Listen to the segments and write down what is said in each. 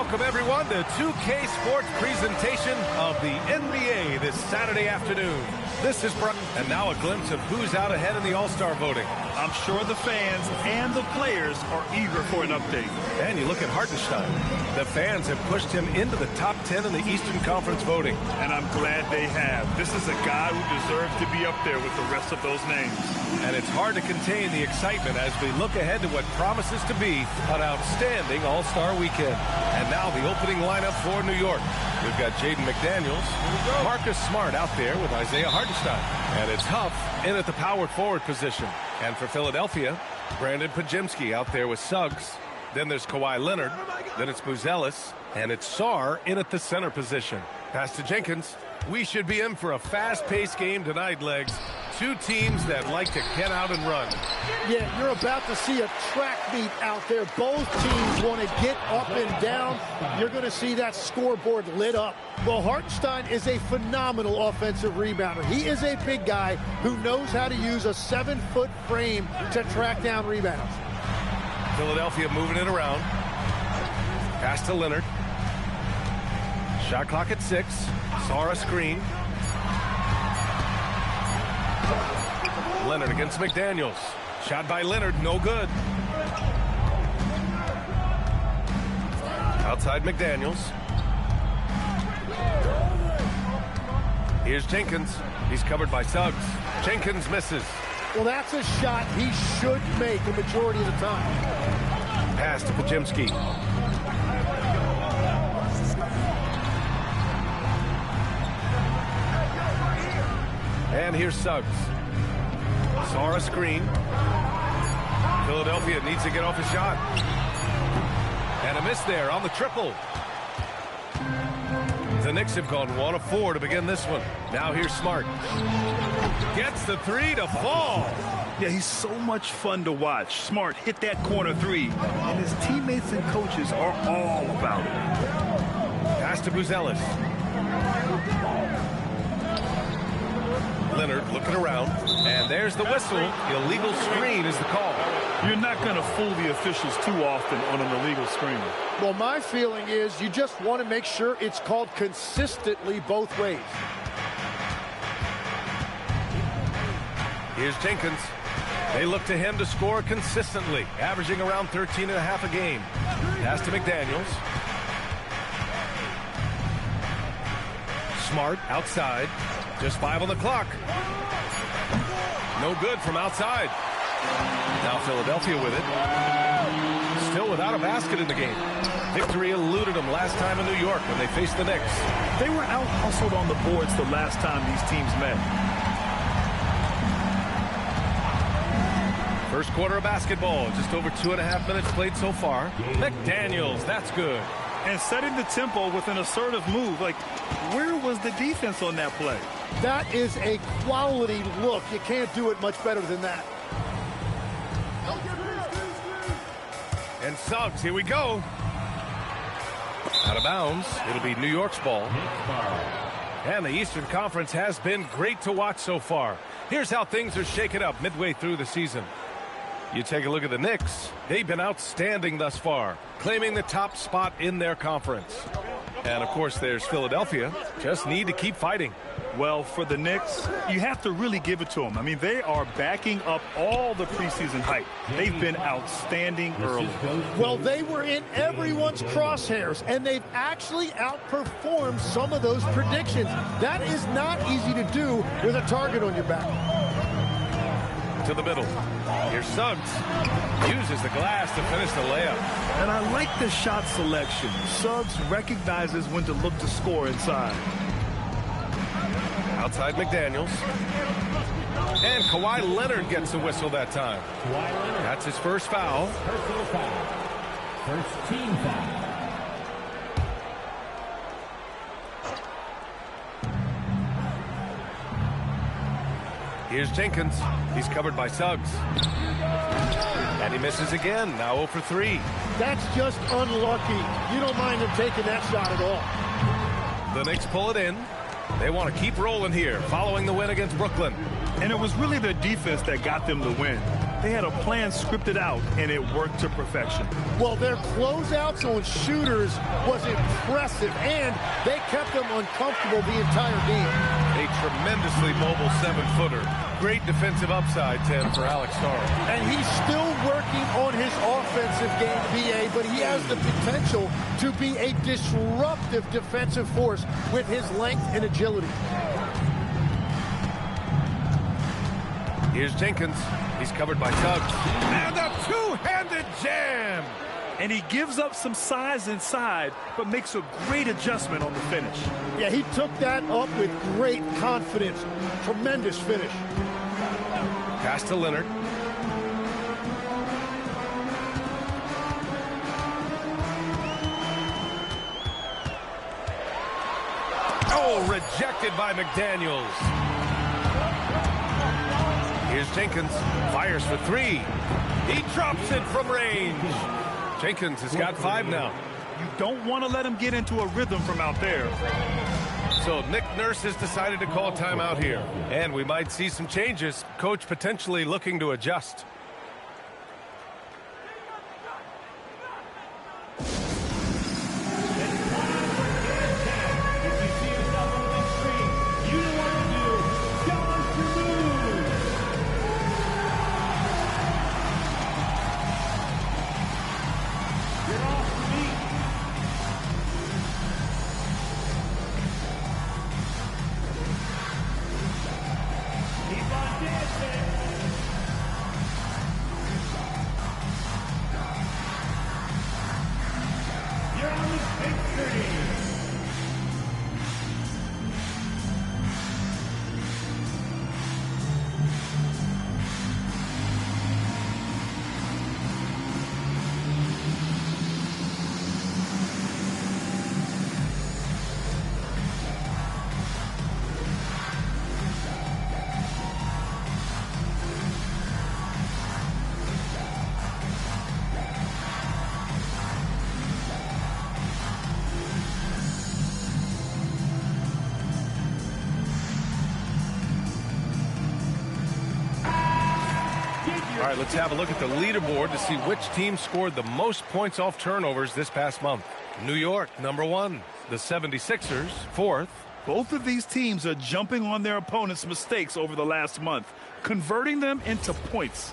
Welcome, everyone, to 2K Sports presentation of the NBA this Saturday afternoon. This is Brian, and now a glimpse of who's out ahead in the All-Star voting. I'm sure the fans and the players are eager for an update. And you look at Hartenstein. The fans have pushed him into the top 10 in the Eastern Conference voting. And I'm glad they have. This is a guy who deserves to be up there with the rest of those names. And it's hard to contain the excitement as we look ahead to what promises to be an outstanding All-Star weekend. And now the opening lineup for New York. We've got Jaden McDaniels, Marcus Smart out there with Isaiah Hartenstein. And it's Huff in at the power forward position. And for Philadelphia, Brandon Podziemski out there with Suggs. Then there's Kawhi Leonard. Then it's Buzelis. And it's Sarr in at the center position. Pass to Jenkins. We should be in for a fast-paced game tonight, Legs. Two teams that like to get out and run. Yeah, you're about to see a track meet out there. Both teams want to get up and down. You're going to see that scoreboard lit up. Well, Hartenstein is a phenomenal offensive rebounder. He is a big guy who knows how to use a 7-foot frame to track down rebounds. Philadelphia moving it around. Pass to Leonard. Shot clock at 6. Sarr a screen. Leonard against McDaniels. Shot by Leonard, no good. Outside McDaniels. Here's Jenkins. He's covered by Suggs. Jenkins misses. Well, that's a shot he should make the majority of the time. Pass to Podziemski. And here's Suggs. Sarr a screen. Philadelphia needs to get off a shot. And a miss there on the triple. The Knicks have gone 1 of 4 to begin this one. Now here's Smart. Gets the 3 to fall. Yeah, he's so much fun to watch. Smart hit that corner 3, and his teammates and coaches are all about it. Pass to Buzelis. Leonard looking around, and there's the whistle. Illegal screen is the call. You're not going to fool the officials too often on an illegal screen. Well, my feeling is you just want to make sure it's called consistently both ways. Here's Jenkins. They look to him to score consistently, averaging around 13.5 a game. Pass to McDaniels. Smart outside. Just 5 on the clock. No good from outside. Now Philadelphia with it. Still without a basket in the game. Victory eluded them last time in New York when they faced the Knicks. They were out-hustled on the boards the last time these teams met. First quarter of basketball. Just over 2.5 minutes played so far. McDaniels, that's good. And setting the tempo with an assertive move. Like, where was the defense on that play? That is a quality look. You can't do it much better than that. And Suggs, here we go. Out of bounds. It'll be New York's ball. And the Eastern Conference has been great to watch so far. Here's how things are shaken up midway through the season. You take a look at the Knicks. They've been outstanding thus far, claiming the top spot in their conference. And, of course, there's Philadelphia. Just need to keep fighting. Well, for the Knicks, you have to really give it to them. I mean, they are backing up all the preseason hype. They've been outstanding early. Well, they were in everyone's crosshairs, and they've actually outperformed some of those predictions. That is not easy to do with a target on your back. To the middle. Here's Suggs. Uses the glass to finish the layup. And I like the shot selection. Suggs recognizes when to look to score inside. Outside McDaniels. And Kawhi Leonard gets the whistle that time. That's his first foul. First team foul. Here's Jenkins. He's covered by Suggs. And he misses again. Now 0 for 3. That's just unlucky. You don't mind him taking that shot at all. The Knicks pull it in. They want to keep rolling here, following the win against Brooklyn. And it was really their defense that got them the win. They had a plan scripted out, and it worked to perfection. Well, their closeouts on shooters was impressive, and they kept them uncomfortable the entire game. A tremendously mobile 7-footer. Great defensive upside, Tim, for Alex Starr. And he's still working on his offensive game, BA, but he has the potential to be a disruptive defensive force with his length and agility. Here's Jenkins. He's covered by Suggs. And a two-handed jam! And he gives up some size inside, but makes a great adjustment on the finish. Yeah, he took that up with great confidence. Tremendous finish. Pass to Leonard. Oh, rejected by McDaniels. Here's Jenkins. Fires for three. He drops it from range. Jenkins has got 5 now. You don't want to let him get into a rhythm from out there. So Nick Nurse has decided to call timeout here. And we might see some changes. Coach potentially looking to adjust. All right, let's have a look at the leaderboard to see which team scored the most points off turnovers this past month. New York, number 1. The 76ers, 4th. Both of these teams are jumping on their opponents' mistakes over the last month, converting them into points.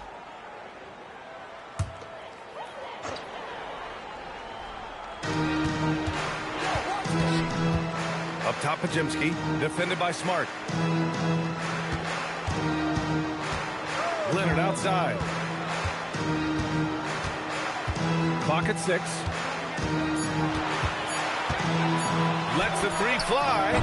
Up top, Podziemski, defended by Smart. Leonard outside. Clock at 6. Lets the three fly.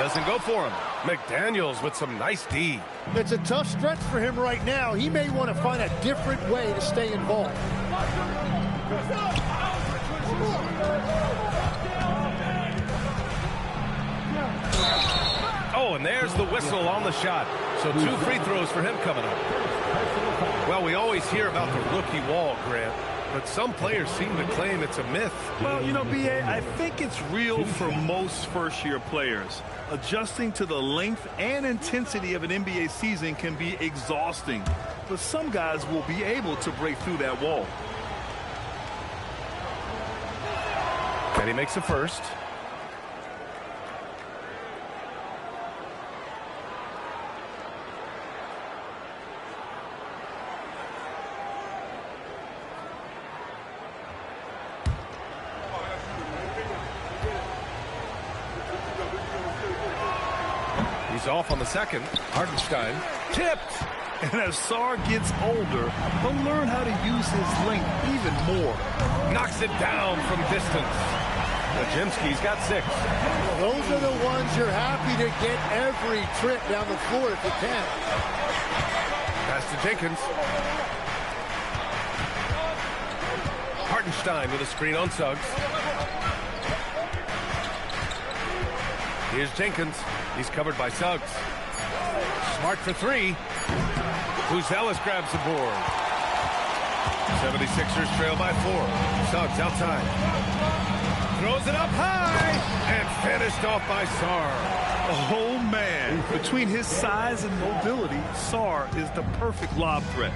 Doesn't go for him. McDaniels with some nice D. It's a tough stretch for him right now. He may want to find a different way to stay involved. Oh, and there's the whistle on the shot. So 2 free throws for him coming up. Well, we always hear about the rookie wall, Grant, but some players seem to claim it's a myth. Well, you know, B.A., I think it's real for most first-year players. Adjusting to the length and intensity of an NBA season can be exhausting, but some guys will be able to break through that wall. And he makes a first. He's off on the second. Hartenstein tipped. And as Sarr gets older, he'll learn how to use his length even more. Knocks it down from distance. Podziemski's got 6. Well, those are the ones you're happy to get every trip down the floor if you can. Pass to Jenkins. Hartenstein with a screen on Suggs. Here's Jenkins. He's covered by Suggs. Smart for 3. Buzelis grabs the board. 76ers trail by 4. Suggs outside. Throws it up high and finished off by Sarr. Oh, man. Between his size and mobility, Sarr is the perfect lob threat.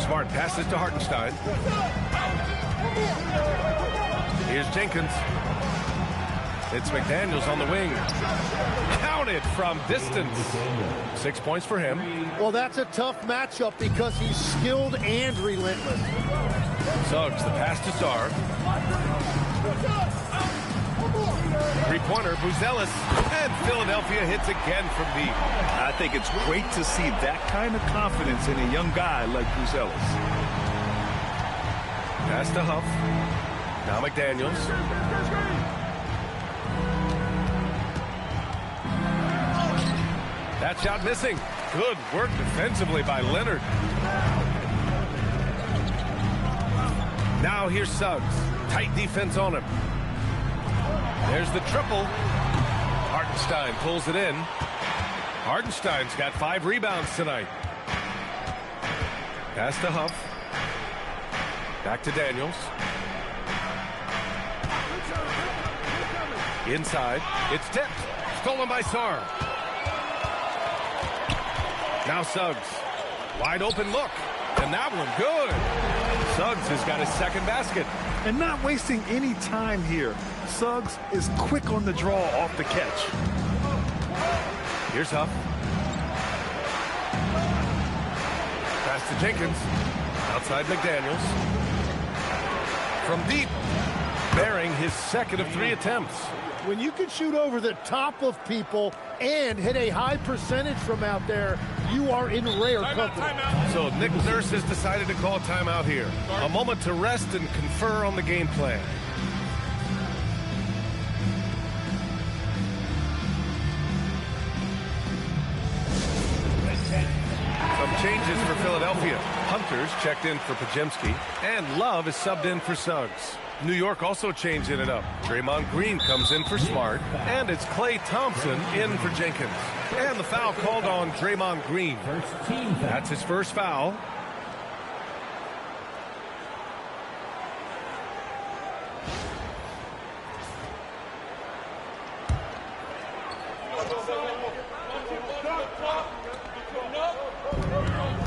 Smart passes to Hartenstein. Here's Jenkins. It's McDaniels on the wing. Counted from distance. 6 points for him. Well, that's a tough matchup because he's skilled and relentless. Suggs, the pass to Sarr. Three-pointer, Buzelis. And Philadelphia hits again from deep. I think it's great to see that kind of confidence in a young guy like Buzelis. Pass to Huff. Now McDaniels. That shot missing. Good work defensively by Leonard. Now here's Suggs. Tight defense on him. There's the triple. Hartenstein pulls it in. Hartenstein's got 5 rebounds tonight. Pass to Huff. Back to Daniels. Inside. It's tipped. Stolen by Sarr. Now Suggs. Wide open look. And that one good. Suggs has got his second basket. And not wasting any time here. Suggs is quick on the draw off the catch. Here's Huff. Pass to Jenkins. Outside McDaniels. From deep. Bearing his second of 3 attempts. When you can shoot over the top of people and hit a high percentage from out there, you are in rare company. So Nick Nurse has decided to call timeout here. A moment to rest and confer on the game plan. Some changes for Philadelphia. Hunter's checked in for Podziemski, and Love is subbed in for Suggs. New York also changing it up. Draymond Green comes in for Smart, and it's Klay Thompson in for Jenkins. And the foul called on Draymond Green. That's his first foul.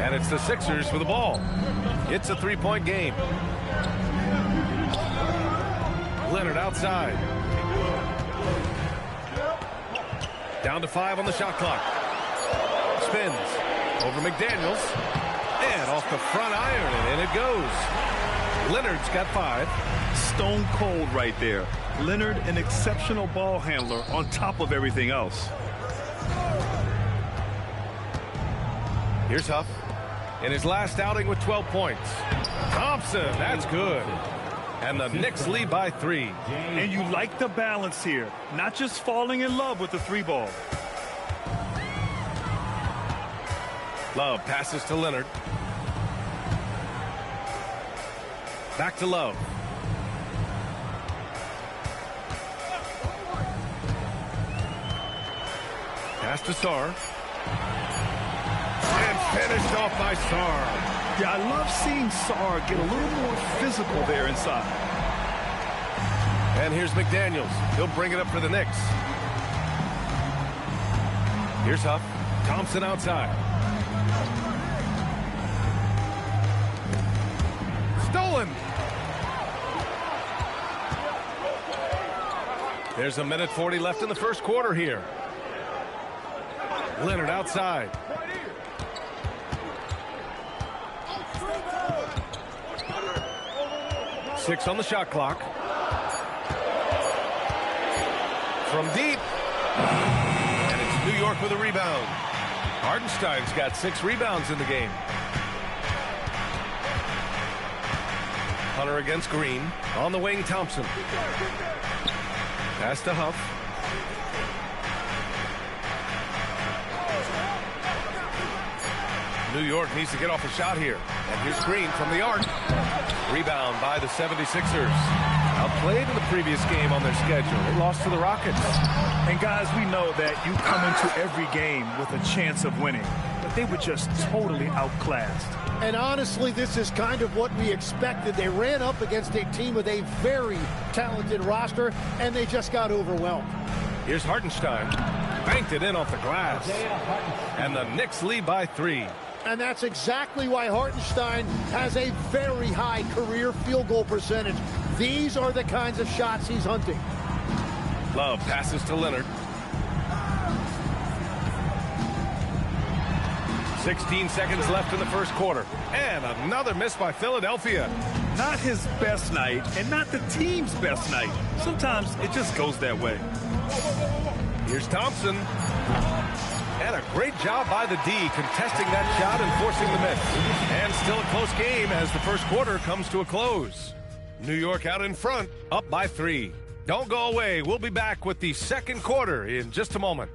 And it's the Sixers with the ball. It's a 3-point game. Leonard outside. Down to 5 on the shot clock. Spins over McDaniels. And off the front iron, and in it goes. Leonard's got 5. Stone cold right there. Leonard, an exceptional ball handler on top of everything else. Here's Huff in his last outing with 12 points. Thompson, that's good. And the Knicks lead by 3. And you like the balance here. Not just falling in love with the 3-ball. Love passes to Leonard. Back to Love. Pass to Sarr. And finished off by Sarr. Yeah, I love seeing Sarr get a little more physical there inside. And here's McDaniels. He'll bring it up for the Knicks. Here's Huff. Thompson outside. Stolen. There's a minute 40 left in the first quarter here. Leonard outside. Six on the shot clock. From deep. And it's New York with a rebound. Hartenstein's got 6 rebounds in the game. Hunter against Green. On the wing, Thompson. Pass to Huff. New York needs to get off a shot here. And here's Green from the arc. Rebound by the 76ers. Outplayed in the previous game on their schedule. They lost to the Rockets. And guys, we know that you come into every game with a chance of winning. But they were just totally outclassed. And honestly, this is kind of what we expected. They ran up against a team with a very talented roster, and they just got overwhelmed. Here's Hartenstein. Banked it in off the glass. And the Knicks lead by 3. And that's exactly why Hartenstein has a very high career field goal percentage. These are the kinds of shots he's hunting. Love passes to Leonard. 16 seconds left in the first quarter. And another miss by Philadelphia. Not his best night and not the team's best night. Sometimes it just goes that way. Here's Thompson. And a great job by the D contesting that shot and forcing the miss. And still a close game as the first quarter comes to a close. New York out in front, up by 3. Don't go away. We'll be back with the second quarter in just a moment.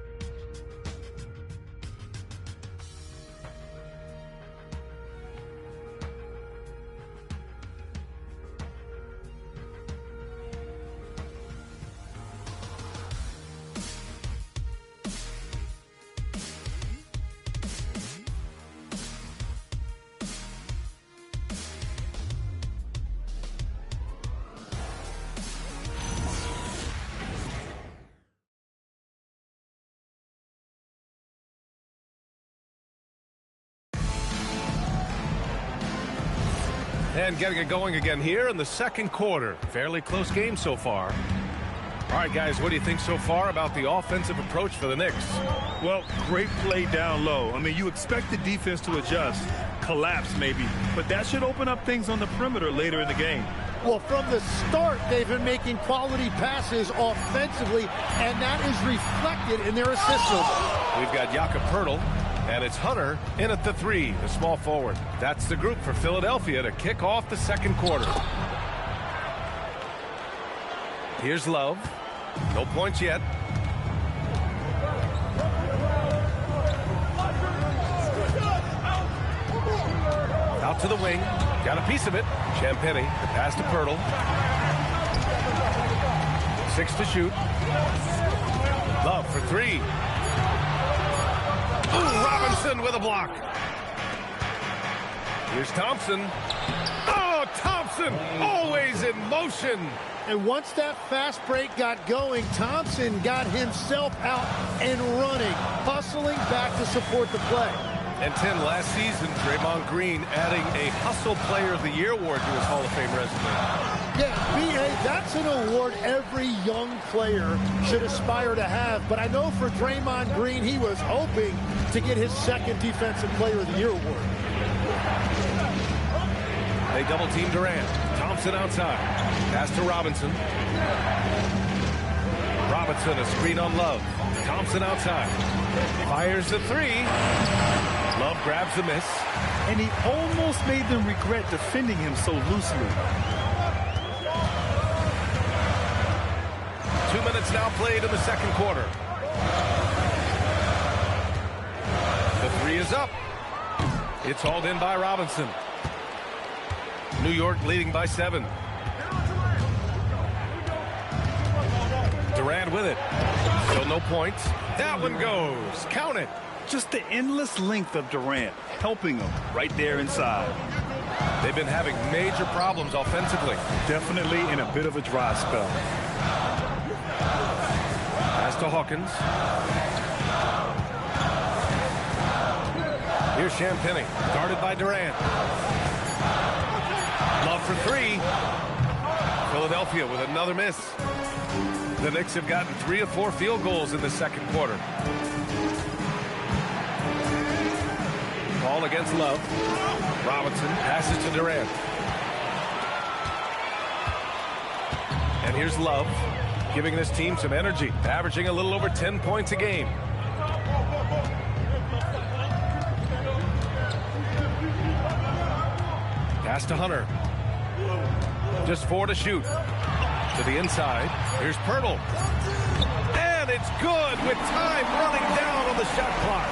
And getting it going again here in the second quarter. Fairly close game so far. All right, guys, what do you think so far about the offensive approach for the Knicks? Well, great play down low. I mean, you expect the defense to adjust, collapse maybe, but that should open up things on the perimeter later in the game. Well, from the start, they've been making quality passes offensively, and that is reflected in their assist number. We've got Jakob Poeltl. And it's Hunter in at the 3, the small forward. That's the group for Philadelphia to kick off the second quarter. Here's Love. No points yet. Out to the wing. Got a piece of it. Champagnie. The pass to Poeltl. 6 to shoot. Love for 3. Ooh, Robinson with a block. Here's Thompson. Oh, Thompson always in motion. And once that fast break got going, Thompson got himself out and running, hustling back to support the play. And 10 last season, Draymond Green adding a Hustle Player of the Year award to his Hall of Fame resume. Yeah, B.A., that's an award every young player should aspire to have. But I know for Draymond Green, he was hoping to get his second Defensive Player of the Year award. They double-team Durant. Thompson outside. Pass to Robinson. Robinson, a screen on Love. Thompson outside. Fires the 3. Love grabs the miss. And he almost made them regret defending him so loosely. 2 minutes now played in the second quarter. The 3 is up. It's hauled in by Robinson. New York leading by 7. Durant with it. Still no points. That one goes. Count it. Just the endless length of Durant helping him right there inside. They've been having major problems offensively. Definitely in a bit of a dry spell. Pass to Hawkins. Here's Champagnie, guarded by Durant. Love for 3. Philadelphia with another miss. The Knicks have gotten 3 of 4 field goals in the second quarter. Ball against Love. Robinson passes to Durant. And here's Love, giving this team some energy, averaging a little over 10 points a game. Pass to Hunter. Just 4 to shoot. To the inside. Here's Poeltl. And it's good with time running down on the shot clock.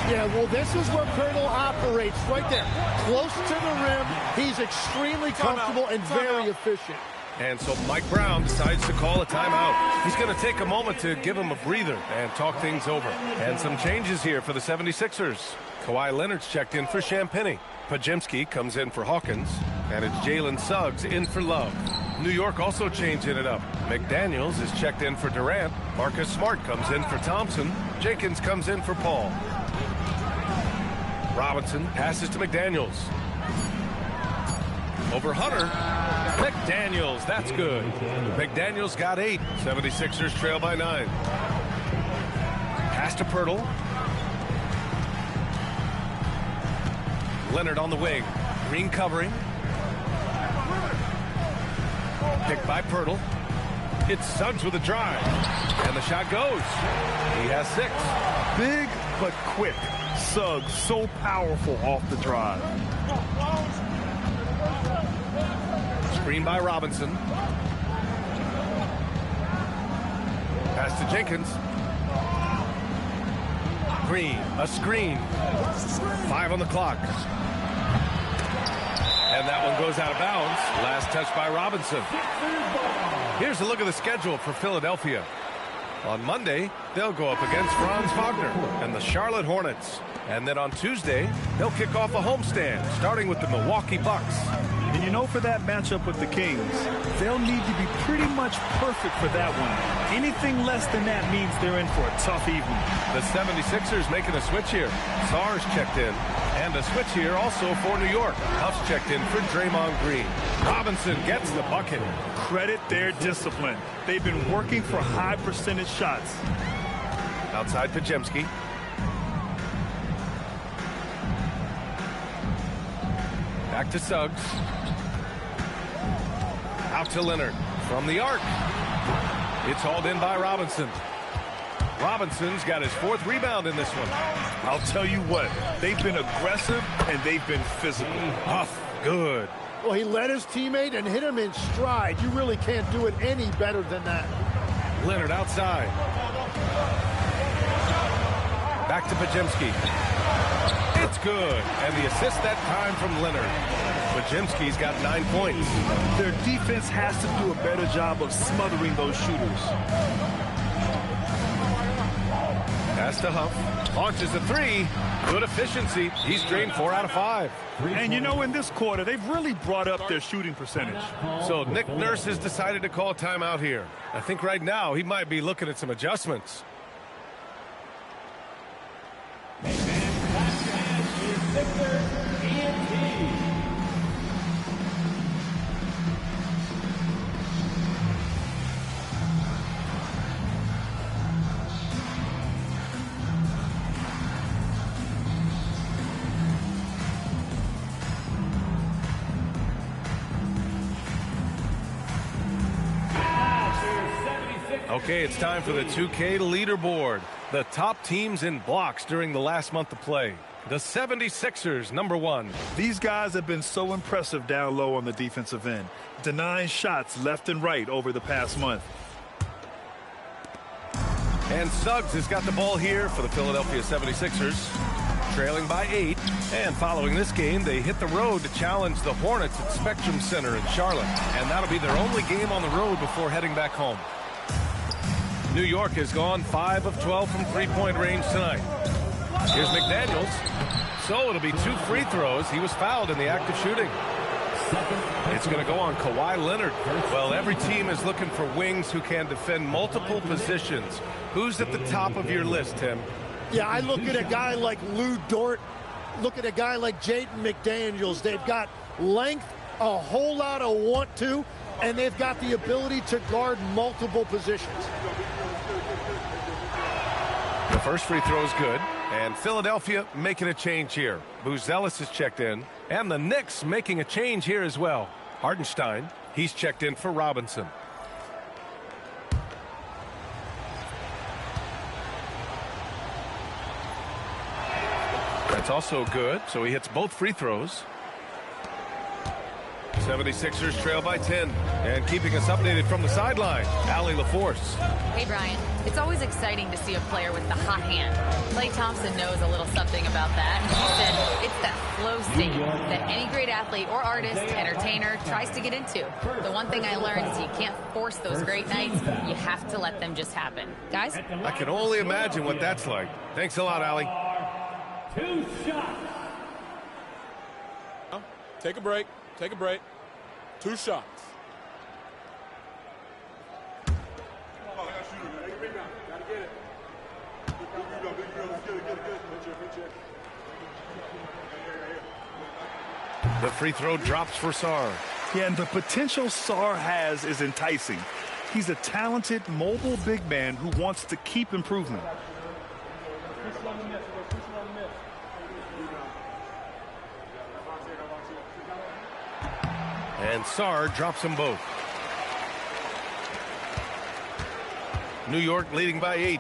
Yeah, well, this is where Poeltl operates, right there. Close to the rim. He's extremely comfortable and very efficient. And so Mike Brown decides to call a timeout. He's going to take a moment to give him a breather and talk things over. And some changes here for the 76ers. Kawhi Leonard's checked in for Champagnie. Podziemski comes in for Hawkins. And it's Jalen Suggs in for Love. New York also changing it up. McDaniels is checked in for Durant. Marcus Smart comes in for Thompson. Jenkins comes in for Paul. Robinson passes to McDaniels. Over Hunter. McDaniels, that's good. McDaniels got 8. 76ers trail by 9. Pass to Pirtle. Leonard on the wing. Green covering. Picked by Pirtle. It's Suggs with a drive. And the shot goes. He has 6. Big but quick. Suggs so powerful off the drive. Screen by Robinson. Pass to Jenkins. Green, a screen. 5 on the clock. And that one goes out of bounds. Last touch by Robinson. Here's a look at the schedule for Philadelphia. On Monday, they'll go up against Franz Wagner and the Charlotte Hornets. And then on Tuesday, they'll kick off a homestand, starting with the Milwaukee Bucks. And you know, for that matchup with the Kings, they'll need to be pretty much perfect for that one. Anything less than that means they're in for a tough evening. The 76ers making a switch here. Sars checked in. And a switch here also for New York. Huff's checked in for Draymond Green. Robinson gets the bucket. Credit their discipline. They've been working for high percentage shots. Outside Podziemski. Back to Suggs. Out to Leonard. From the arc. It's hauled in by Robinson. Robinson's got his 4th rebound in this one. I'll tell you what, they've been aggressive and they've been physical. Huff, good. Well, he led his teammate and hit him in stride. You really can't do it any better than that. Leonard outside. Back to Podziemski. It's good. And the assist that time from Leonard. Podziemski's got 9 points. Their defense has to do a better job of smothering those shooters. Pass to Huff. Launches a 3. Good efficiency. He's drained 4 out of 5. And you know, in this quarter, they've really brought up their shooting percentage. So Nick Nurse has decided to call timeout here. I think right now he might be looking at some adjustments. Okay, it's time for the 2K leaderboard. The top teams in blocks during the last month of play. The 76ers, number 1. These guys have been so impressive down low on the defensive end, denying shots left and right over the past month. And Suggs has got the ball here for the Philadelphia 76ers, trailing by 8. And following this game, they hit the road to challenge the Hornets at Spectrum Center in Charlotte. And that'll be their only game on the road before heading back home. New York has gone 5 of 12 from three-point range tonight. Here's McDaniels. So it'll be 2 free throws. He was fouled in the act of shooting. It's going to go on Kawhi Leonard. Well, every team is looking for wings who can defend multiple positions. Who's at the top of your list, Tim? Yeah, I look at a guy like Lou Dort. Look at a guy like Jaden McDaniels. They've got length, a whole lot of want to, and they've got the ability to guard multiple positions. The first free throw is good. And Philadelphia making a change here. Buzelis is checked in. And the Knicks making a change here as well. Hartenstein, he's checked in for Robinson. That's also good. So he hits both free throws. 76ers trail by 10. And keeping us updated from the sideline, Allie LaForce. Hey, Brian. It's always exciting to see a player with the hot hand. Klay Thompson knows a little something about that. He said it's that flow state that any great athlete or artist, entertainer, tries to get into. The one thing I learned is you can't force those great nights. You have to let them just happen. Guys? I can only imagine what that's like. Thanks a lot, Allie. 2 shots. Take a break. Take a break. 2 shots. The free throw drops for Sarr. Yeah, and the potential Sarr has is enticing. He's a talented, mobile big man who wants to keep improvement. And Sarr drops them both. New York leading by 8.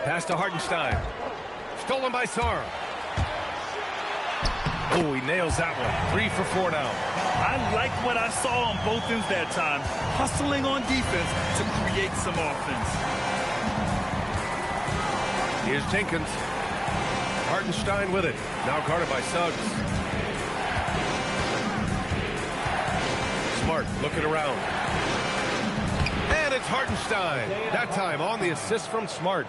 Pass to Hartenstein. Stolen by Sarr. Oh, he nails that one. 3 for 4 now. I like what I saw on both ends that time. Hustling on defense to create some offense. Here's Jenkins. Hartenstein with it. Now guarded by Suggs. Smart looking around. And it's Hartenstein. That time on the assist from Smart.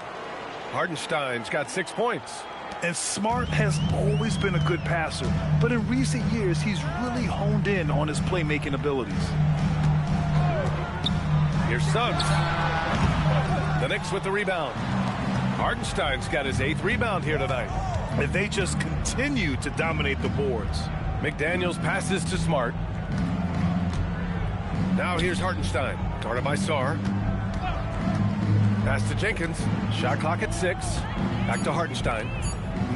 Hartenstein's got 6 points. And Smart has always been a good passer, but in recent years, he's really honed in on his playmaking abilities. Here's Suggs. The Knicks with the rebound. Hartenstein's got his 8th rebound here tonight. And they just continue to dominate the boards. McDaniels passes to Smart. Now here's Hartenstein. Guarded by Sarr. Pass to Jenkins. Shot clock at 6. Back to Hartenstein.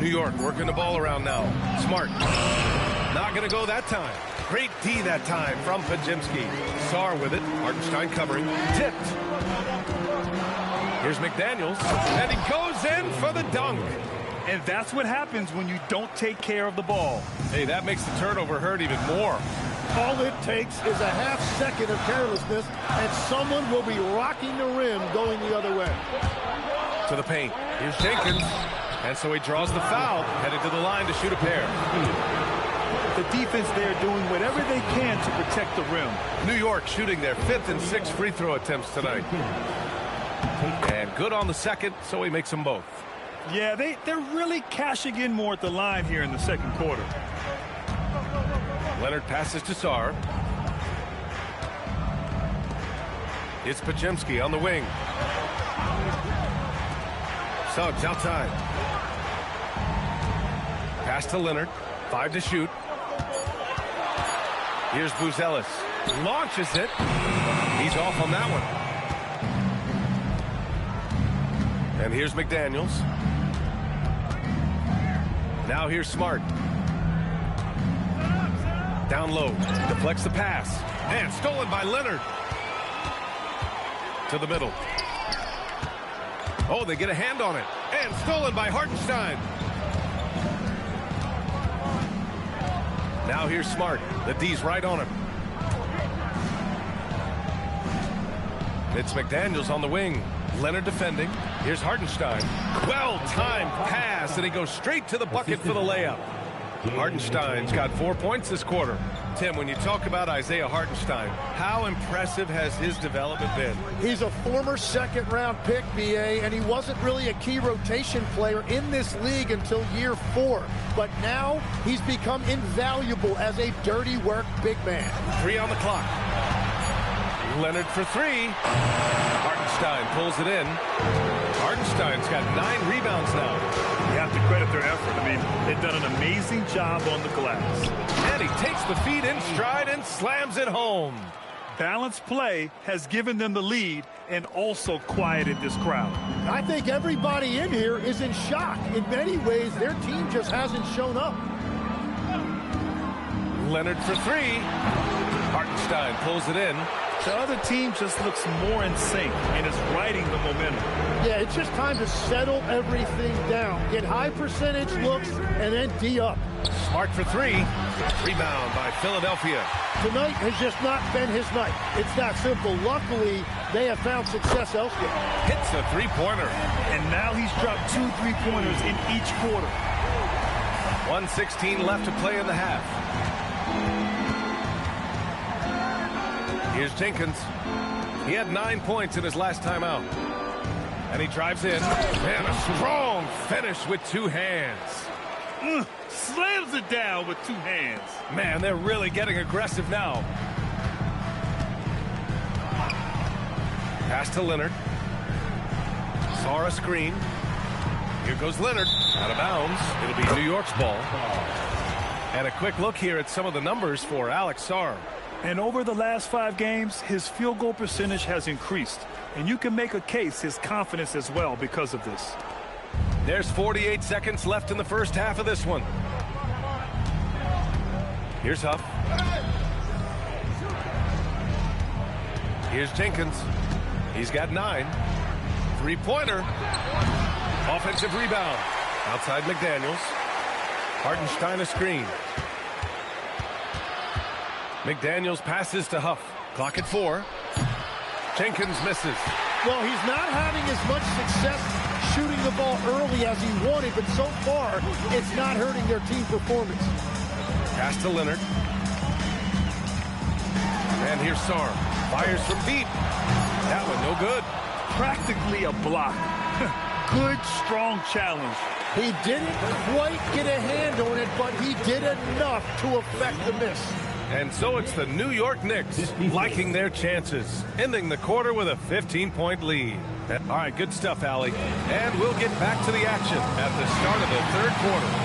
New York working the ball around now. Smart. Not going to go that time. Great D that time from Podziemski. Sarr with it. Hartenstein covering. Tipped. Here's McDaniels. And he goes in for the dunk. And that's what happens when you don't take care of the ball. Hey, that makes the turnover hurt even more. All it takes is a half second of carelessness, and someone will be rocking the rim going the other way. To the paint. Here's Jenkins. And so he draws the foul, headed to the line to shoot a pair. The defense there doing whatever they can to protect the rim. New York shooting their 5th and 6th free throw attempts tonight. And good on the second, so he makes them both. Yeah, they're really cashing in more at the line here in the second quarter. Leonard passes to Sarr. It's Podziemski on the wing. Suggs outside. Pass to Leonard. 5 to shoot. Here's Buzelis. Launches it. He's off on that one. And here's McDaniels. Now here's Smart. Down low. Deflects the pass. And stolen by Leonard. To the middle. Oh, they get a hand on it. And stolen by Hartenstein. Now here's Smart. The D's right on him. It's McDaniels on the wing. Leonard defending. Here's Hartenstein. Well-timed pass, and he goes straight to the bucket for the layup. Hartenstein's got 4 points this quarter. Tim, when you talk about Isaiah Hartenstein, how impressive has his development been? He's a former second-round pick, BA, and he wasn't really a key rotation player in this league until year 4. But now he's become invaluable as a dirty work big man. 3 on the clock. Leonard for 3. Hartenstein pulls it in. Hartenstein's got 9 rebounds now. You have to credit their effort. I mean, they've done an amazing job on the glass. And he takes the feed in stride and slams it home. Balanced play has given them the lead and also quieted this crowd. I think everybody in here is in shock. In many ways, their team just hasn't shown up. Leonard for 3. Hartenstein pulls it in. The other team just looks more in sync and is riding the momentum. Yeah, it's just time to settle everything down. Get high percentage looks and then D up. Smart for 3. Rebound by Philadelphia. Tonight has just not been his night. It's that simple. Luckily, they have found success elsewhere. Hits a 3-pointer. And now he's dropped 2 3-pointers in each quarter. 1:16 left to play in the half. Here's Jenkins. He had 9 points in his last time out. And he drives in. And a strong finish with 2 hands. Slams it down with 2 hands. Man, they're really getting aggressive now. Pass to Leonard. Sarr a screen. Here goes Leonard. Out of bounds. It'll be New York's ball. And a quick look here at some of the numbers for Alex Sarr. And over the last 5 games, his field goal percentage has increased. And you can make a case his confidence as well because of this. There's 48 seconds left in the first half of this one. Here's Huff. Here's Jenkins. He's got 9. Three-pointer. Offensive rebound. Outside McDaniels. Hartenstein a screen. McDaniels passes to Huff. Clock at 4. Jenkins misses. Well, he's not having as much success shooting the ball early as he wanted, but so far, it's not hurting their team performance. Pass to Leonard. And here's Sarr. Fires from deep. That one no good. Practically a block. Good, strong challenge. He didn't quite get a hand on it, but he did enough to affect the miss. And so it's the New York Knicks liking their chances, ending the quarter with a 15-point lead. All right, good stuff, Allie. And we'll get back to the action at the start of the third quarter.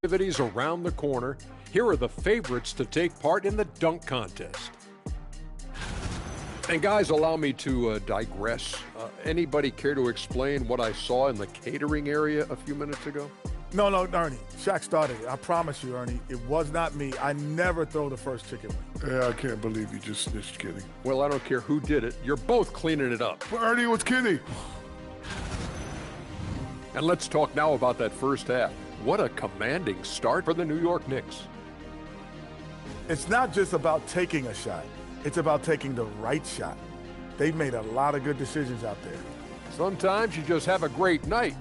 Activities around the corner. Here are the favorites to take part in the dunk contest. And guys, allow me to digress. Anybody care to explain what I saw in the catering area a few minutes ago? No, Ernie. Shaq started it. I promise you, Ernie. It was not me. I never throw the first chicken wing. Yeah, I can't believe you just snitched Kenny. Well, I don't care who did it. You're both cleaning it up. Well, Ernie, what's Kenny? And let's talk now about that first half. What a commanding start for the New York Knicks. It's not just about taking a shot. It's about taking the right shot. They've made a lot of good decisions out there. Sometimes you just have a great night.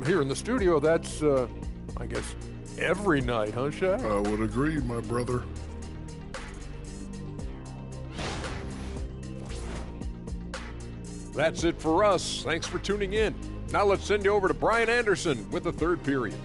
Here in the studio, that's, I guess, every night, huh, Shaq? I would agree, my brother. That's it for us. Thanks for tuning in. Now let's send you over to Brian Anderson with the third period.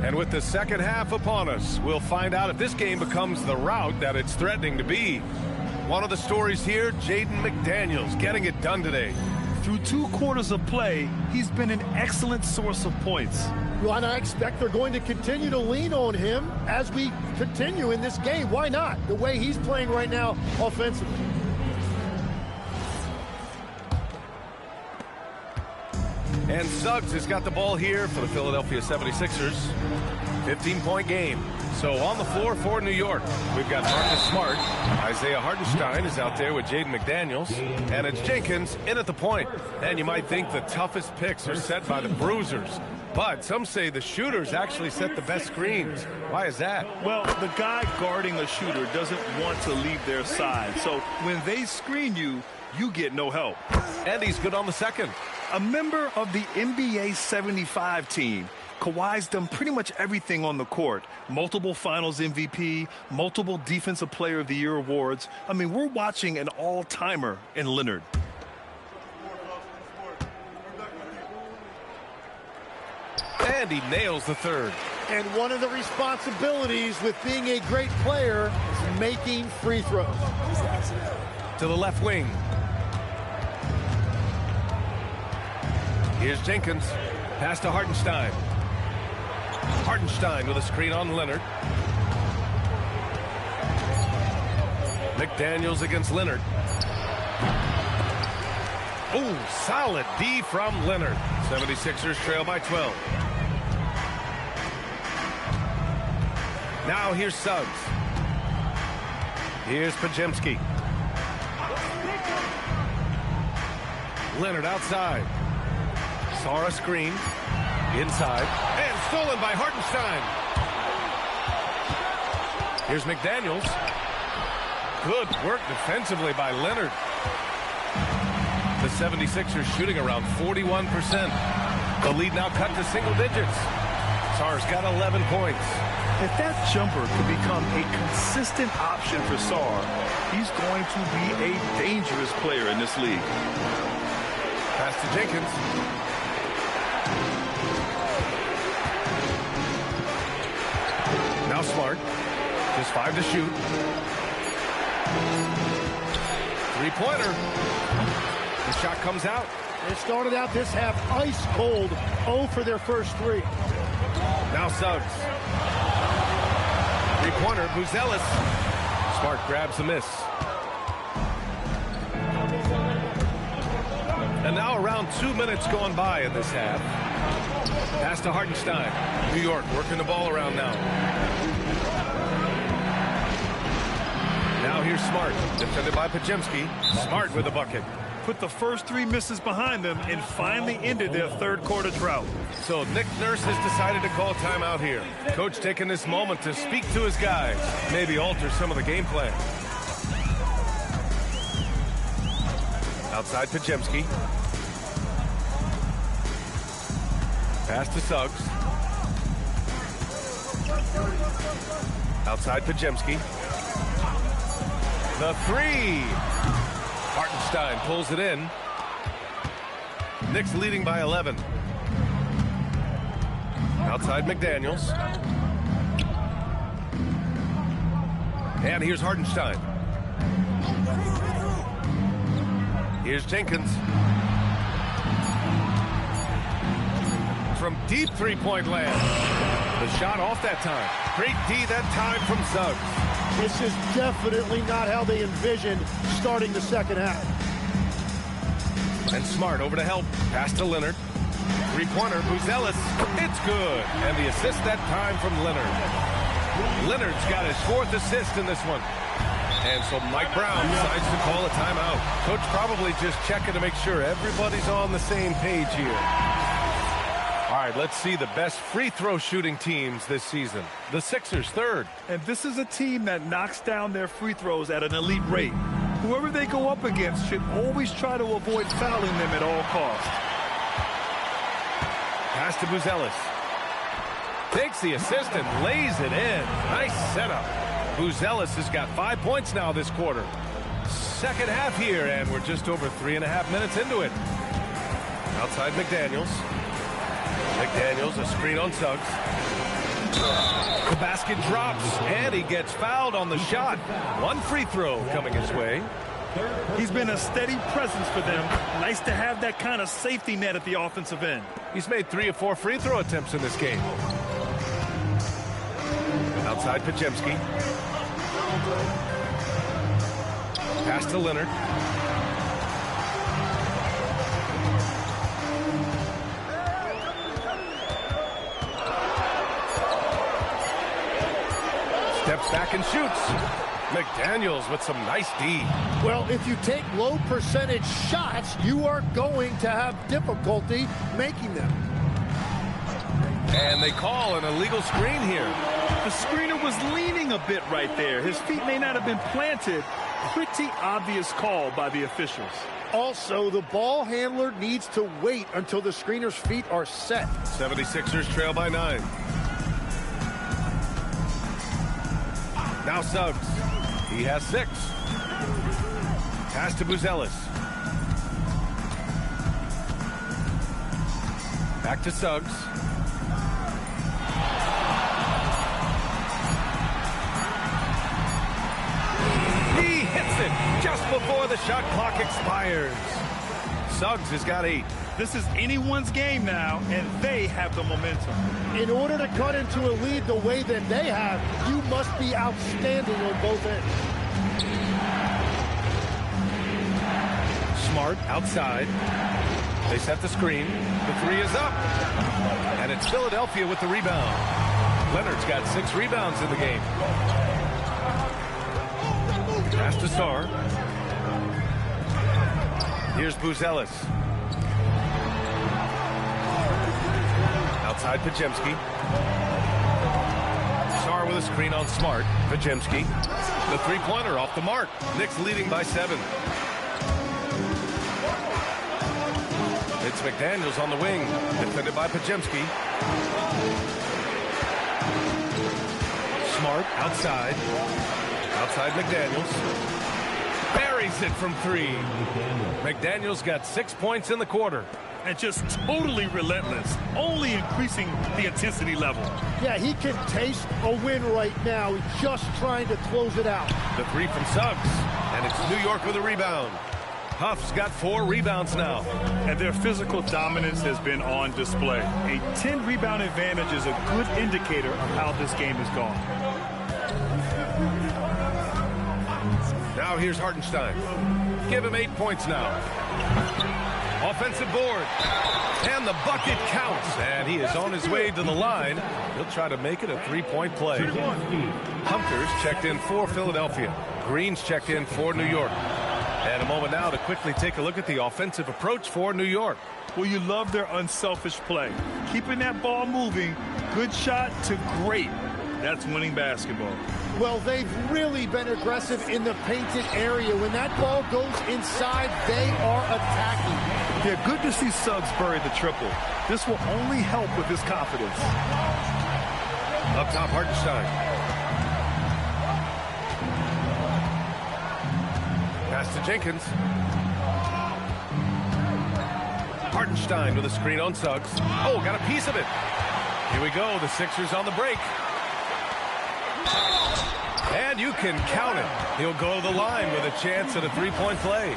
And with the second half upon us, we'll find out if this game becomes the rout that it's threatening to be. One of the stories here, Jaden McDaniels getting it done today. Through 2 quarters of play, he's been an excellent source of points. Well, and I expect they're going to continue to lean on him as we continue in this game. Why not? The way he's playing right now offensively. And Suggs has got the ball here for the Philadelphia 76ers. 15-point game. So on the floor for New York, we've got Marcus Smart. Isaiah Hartenstein is out there with Jaden McDaniels. And it's Jenkins in at the point. And you might think the toughest picks are set by the bruisers. But some say the shooters actually set the best screens. Why is that? Well, the guy guarding a shooter doesn't want to leave their side. So when they screen you, you get no help. And he's good on the second. A member of the NBA 75 team, Kawhi's done pretty much everything on the court. Multiple Finals MVP, multiple Defensive Player of the Year awards. I mean, we're watching an all-timer in Leonard. And he nails the third. And one of the responsibilities with being a great player is making free throws. To the left wing. Here's Jenkins. Pass to Hartenstein. Hartenstein with a screen on Leonard. McDaniels against Leonard. Oh, solid D from Leonard. 76ers trail by 12. Now here's Suggs. Here's Podziemski. Leonard outside. Sarr screen. Inside. And stolen by Hartenstein. Here's McDaniels. Good work defensively by Leonard. The 76ers shooting around 41%. The lead now cut to single digits. Sarr's got 11 points. If that jumper can become a consistent option for Sarr, he's going to be a dangerous player in this league. Pass to Jenkins. Now Smart. Just 5 to shoot. Three-pointer. The shot comes out. They started out this half ice cold, 0 for their first 3. Now Suggs. Three-pointer, Buzelis. Smart grabs the miss. And now around 2 minutes going by in this half. Pass to Hartenstein. New York working the ball around now. Now here's Smart, defended by Podziemski. Smart with a bucket. Put the first 3 misses behind them and finally ended their third quarter drought. So Nick Nurse has decided to call timeout here. Coach taking this moment to speak to his guys, maybe alter some of the game plan. Outside Podziemski. Pass to Suggs. Outside Podziemski. The 3. Hartenstein pulls it in. Knicks leading by 11. Outside McDaniels. And here's Hartenstein. Here's Jenkins. From deep three-point land. The shot off that time. Great D that time from Suggs. This is definitely not how they envisioned starting the second half. And Smart over to help. Pass to Leonard. Three-pointer, Buzelis. It's good. And the assist that time from Leonard. Leonard's got his 4th assist in this one. And so Mike Brown decides to call a timeout. Coach probably just checking to make sure everybody's on the same page here. All right, let's see the best free throw shooting teams this season. The Sixers, 3rd. And this is a team that knocks down their free throws at an elite rate. Whoever they go up against should always try to avoid fouling them at all costs. Pass to Buzelis. Takes the assist and lays it in. Nice setup. Buzelis has got 5 points now this quarter. Second half here, and we're just over 3.5 minutes into it. Outside McDaniels. McDaniels, a screen on Suggs. The basket drops, and he gets fouled on the shot. 1 free throw coming his way. He's been a steady presence for them. Nice to have that kind of safety net at the offensive end. He's made 3 or 4 free throw attempts in this game. Outside Podziemski. Pass to Leonard. Steps back and shoots. McDaniels with some nice D. Well, if you take low percentage shots, you are going to have difficulty making them. And they call an illegal screen here. The screener was leaning a bit right there. His feet may not have been planted. Pretty obvious call by the officials. Also, the ball handler needs to wait until the screener's feet are set. 76ers trail by 9. Now Suggs. He has 6. Pass to Buzelis. Back to Suggs. He hits it just before the shot clock expires. Suggs has got 8. This is anyone's game now, and they have the momentum. In order to cut into a lead the way that they have, you must be outstanding on both ends. Smart outside. They set the screen. The 3 is up. And it's Philadelphia with the rebound. Leonard's got 6 rebounds in the game. Pass to Sarr. Here's Buzelis. Outside Podziemski. Sarr with a screen on Smart. Podziemski. The three-pointer off the mark. Knicks leading by 7. It's McDaniels on the wing. Defended by Podziemski. Smart outside. Outside McDaniels. Buries it from 3. McDaniels got 6 points in the quarter. And just totally relentless, only increasing the intensity level. Yeah, he can taste a win right now. He's just trying to close it out. The 3 from Suggs, and it's New York with a rebound. Huff's got 4 rebounds now. And their physical dominance has been on display. A 10-rebound advantage is a good indicator of how this game has gone. Now here's Hartenstein. Give him 8 points now. Offensive board. And the bucket counts. And he is on his way to the line. He'll try to make it a 3-point play. Hunter's checked in for Philadelphia. Green's checked in for New York. And a moment now to quickly take a look at the offensive approach for New York. Well, you love their unselfish play. Keeping that ball moving, good shot to great. That's winning basketball. Well, they've really been aggressive in the painted area. When that ball goes inside, they are attacking. Yeah, good to see Suggs bury the triple. This will only help with his confidence. Up top, Hartenstein. Pass to Jenkins. Hartenstein with a screen on Suggs. Oh, got a piece of it. Here we go. The Sixers on the break. And you can count it. He'll go to the line with a chance at a 3-point play.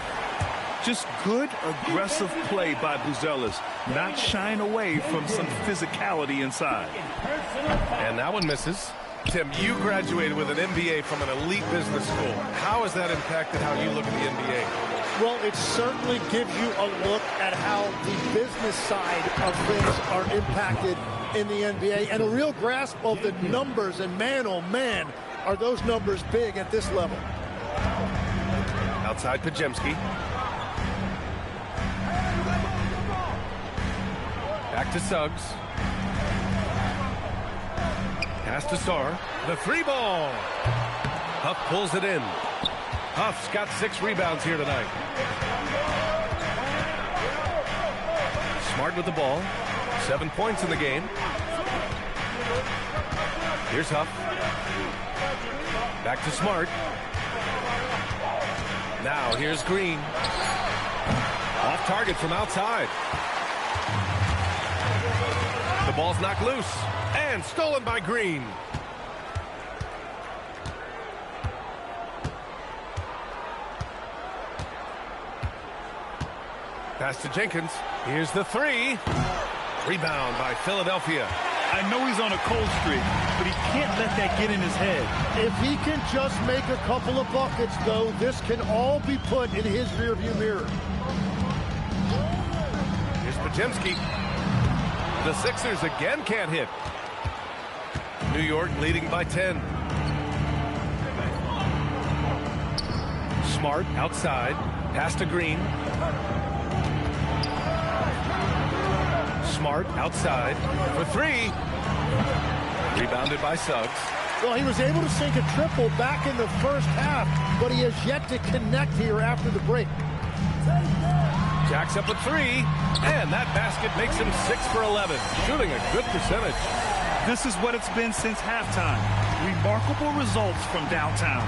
Just good, aggressive play by Buzelis. Not shying away from some physicality inside. And that one misses. Tim, you graduated with an MBA from an elite business school. How has that impacted how you look at the NBA? Well, it certainly gives you a look at how the business side of things are impacted in the NBA and a real grasp of the numbers. And man, oh man, are those numbers big at this level. Outside Podziemski. Back to Suggs. Pass to Sarr. The 3 ball. Huff pulls it in. Huff's got 6 rebounds here tonight. Smart with the ball. 7 points in the game. Here's Huff. Back to Smart. Now here's Green. Off target from outside. The ball's knocked loose and stolen by Green. Pass to Jenkins. Here's the 3. Rebound by Philadelphia. I know he's on a cold streak, but he can't let that get in his head. If he can just make a couple of buckets, though, this can all be put in his rearview mirror. Here's Podziemski. The Sixers again can't hit. New York leading by 10. Smart outside. Pass to Green. Smart outside for 3. Rebounded by Suggs. Well, he was able to sink a triple back in the first half, but he has yet to connect here after the break. Jacks up a 3, and that basket makes him 6 for 11, shooting a good percentage. This is what it's been since halftime. Remarkable results from downtown.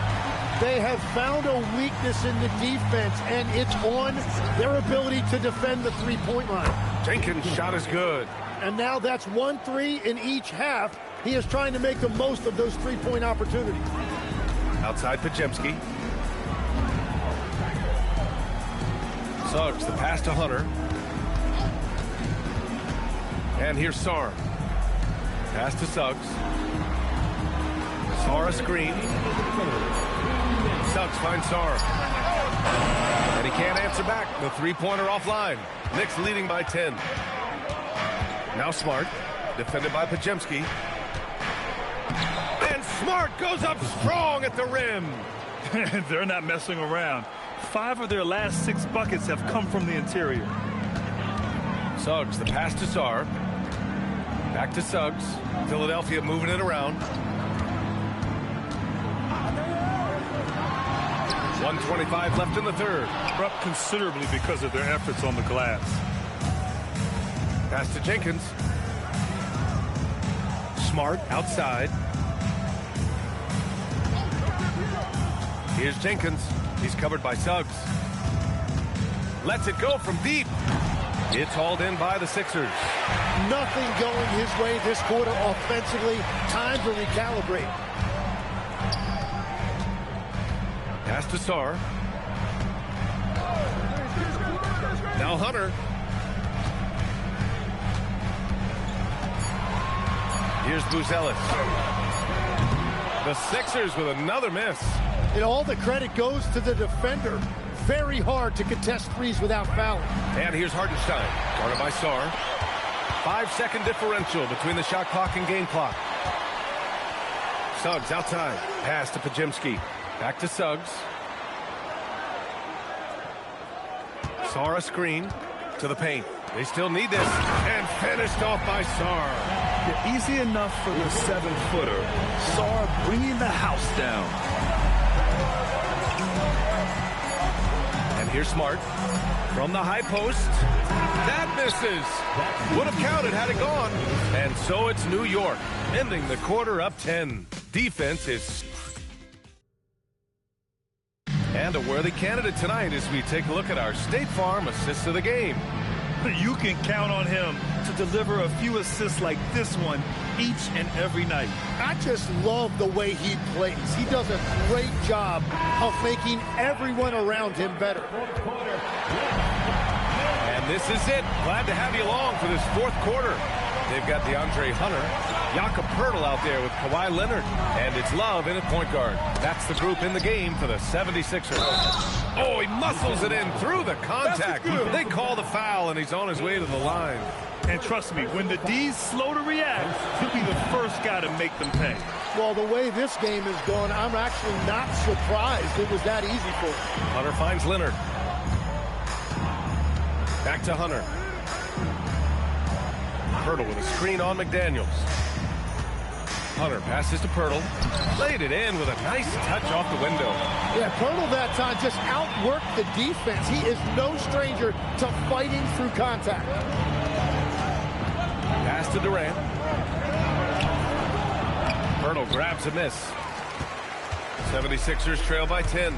They have found a weakness in the defense, and it's on their ability to defend the three-point line. Jenkins' shot is good. And now that's 1-3 in each half. He is trying to make the most of those three-point opportunities. Outside Podziemski. Suggs, the pass to Hunter. And here's Sarr. Pass to Suggs. Sarr a screen. Suggs finds Sarr. And he can't answer back. The three-pointer offline. Knicks leading by 10. Now Smart, defended by Podziemski. And Smart goes up strong at the rim. They're not messing around. 5 of their last 6 buckets have come from the interior. Suggs, the pass to Sarr. Back to Suggs. Philadelphia moving it around. 1:25 left in the third. They're up considerably because of their efforts on the glass. Pass to Jenkins. Smart outside. Here's Jenkins. He's covered by Suggs. Lets it go from deep. It's hauled in by the Sixers. Nothing going his way this quarter offensively. Time to recalibrate. Pass to Sarr. Now Hunter. Here's Buzelis. The Sixers with another miss. And all the credit goes to the defender. Very hard to contest threes without fouling. And here's Hartenstein, guarded by Sarr. 5-second differential between the shot clock and game clock. Suggs outside. Pass to Podziemski. Back to Suggs. Sarr a screen to the paint. They still need this. And finished off by Sarr. Yeah, easy enough for the 7-footer. Sarr bringing the house down. And here's Smart from the high post. That misses. Would have counted had it gone. And so it's New York, ending the quarter up 10. Defense is... And a worthy candidate tonight as we take a look at our State Farm assists of the game. You can count on him to deliver a few assists like this one each and every night. I just love the way he plays. He does a great job of making everyone around him better. And this is it. Glad to have you along for this fourth quarter. They've got DeAndre Hunter, Jakob Poeltl out there with Kawhi Leonard, and it's Love in at point guard. That's the group in the game for the 76ers. Oh, he muscles it in through the contact. They call the foul, and he's on his way to the line. And trust me, when the D's slow to react, he'll be the first guy to make them pay. Well, the way this game is going, I'm actually not surprised it was that easy for him. Hunter finds Leonard. Back to Hunter. Poeltl with a screen on McDaniels. Hunter passes to Poeltl. Laid it in with a nice touch off the window. Yeah, Poeltl that time just outworked the defense. He is no stranger to fighting through contact. Pass to Durant. Poeltl grabs a miss. 76ers trail by 10.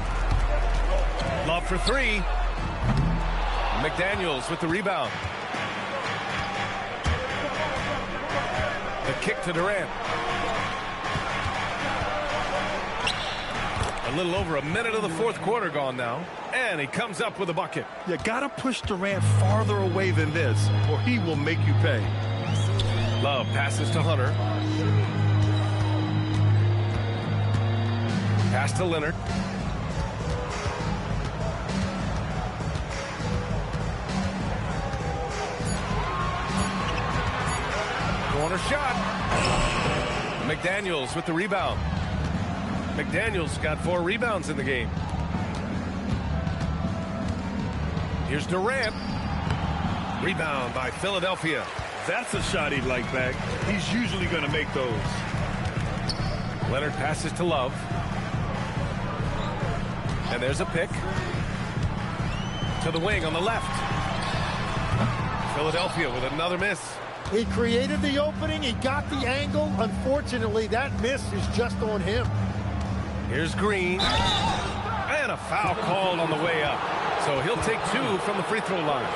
Love for three. McDaniels with the rebound. The kick to Durant. A little over a minute of the fourth quarter gone now. And he comes up with a bucket. You gotta push Durant farther away than this, or he will make you pay. Love passes to Hunter. Pass to Leonard. Corner shot. McDaniels with the rebound. McDaniels got 4 rebounds in the game. Here's Durant. Rebound by Philadelphia. That's a shot he'd like back. He's usually going to make those. Leonard passes to Love. And there's a pick. To the wing on the left. Philadelphia with another miss. He created the opening. He got the angle. Unfortunately, that miss is just on him. Here's Green. And a foul called on the way up. So he'll take 2 from the free throw line.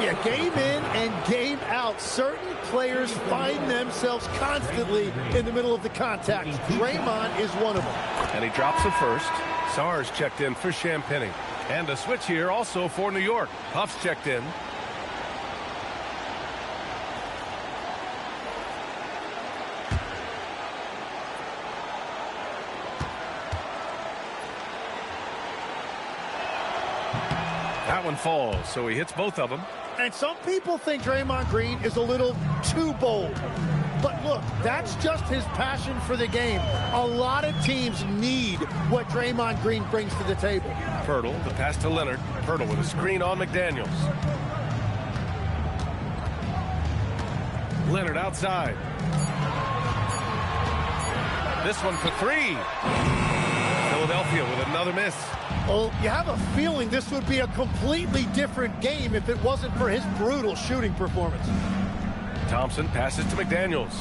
Yeah, game in and game out. Certain players find themselves constantly in the middle of the contact. Draymond is one of them. And he drops the first. Sarr's checked in for Champagny. And a switch here also for New York. Huff's checked in. That one falls, so he hits both of them. And some people think Draymond Green is a little too bold. But look, that's just his passion for the game. A lot of teams need what Draymond Green brings to the table. Poeltl, the pass to Leonard. Poeltl with a screen on McDaniels. Leonard outside. This one for 3. Philadelphia with another miss. Well, you have a feeling this would be a completely different game if it wasn't for his brutal shooting performance. Thompson passes to McDaniels.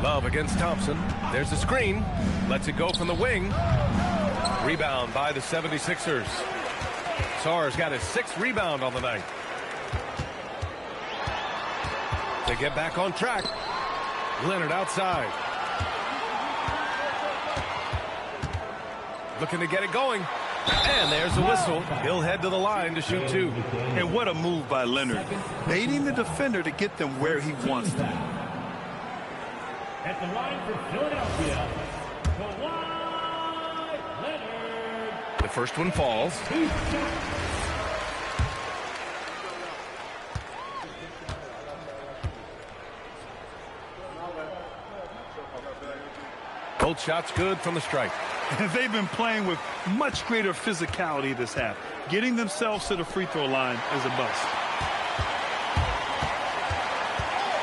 Love Love against Thompson. There's the screen. Lets it go from the wing. Rebound by the 76ers. Sarr's got his 6th rebound on the night. They get back on track. Leonard outside. Looking to get it going. And there's the whistle. He'll head to the line to shoot 2. And what a move by Leonard. Baiting the defender to get them where he wants them. At the line for Philadelphia, Kawhi Leonard. The first one falls. Both shots good from the stripe. They've been playing with much greater physicality this half. Getting themselves to the free throw line is a bust.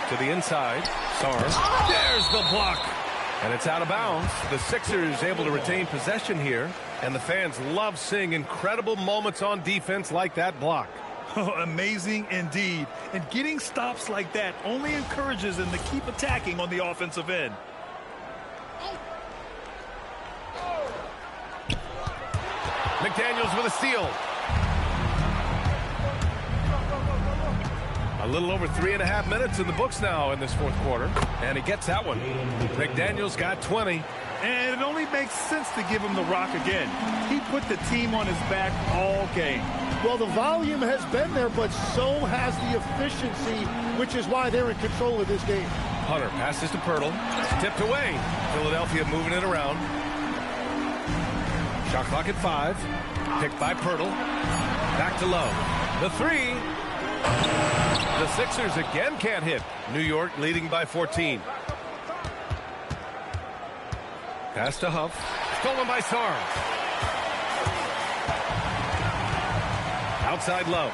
To the inside. Sarr. There's the block. And it's out of bounds. The Sixers able to retain possession here. And the fans love seeing incredible moments on defense like that block. Oh, amazing indeed. And getting stops like that only encourages them to keep attacking on the offensive end. McDaniels with a steal. A little over 3.5 minutes in the books now in this fourth quarter. And he gets that one. McDaniels got 20. And it only makes sense to give him the rock again. He put the team on his back all game. Well, the volume has been there, but so has the efficiency, which is why they're in control of this game. Hunter passes to Pirtle. It's tipped away. Philadelphia moving it around. Shot clock at 5. Picked by Pirtle. Back to Love. The 3. The Sixers again can't hit. New York leading by 14. Pass to Huff. Stolen by Sarr. Outside Love.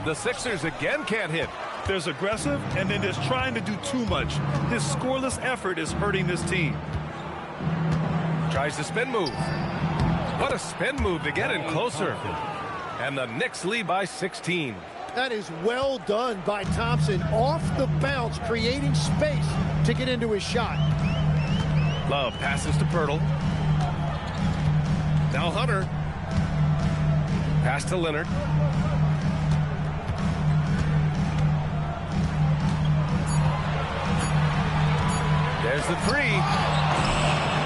The Sixers again can't hit. There's aggressive, and then there's trying to do too much. His scoreless effort is hurting this team. Tries the spin move. What a spin move to get in closer. And the Knicks lead by 16. That is well done by Thompson. Off the bounce, creating space to get into his shot. Love passes to Pirtle. Now Hunter. Pass to Leonard. There's the 3.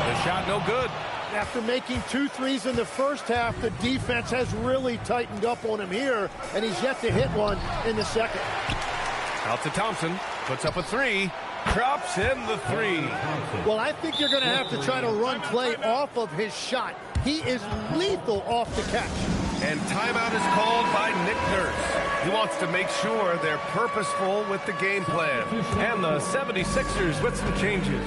The shot no good. After making 2 threes in the first half, the defense has really tightened up on him here, and he's yet to hit one in the second. Out to Thompson. Puts up a 3. Drops in the 3. Well, I think you're going to have to try to run play off of his shot. He is lethal off the catch. And timeout is called by Nick Nurse. He wants to make sure they're purposeful with the game plan. And the 76ers with some changes.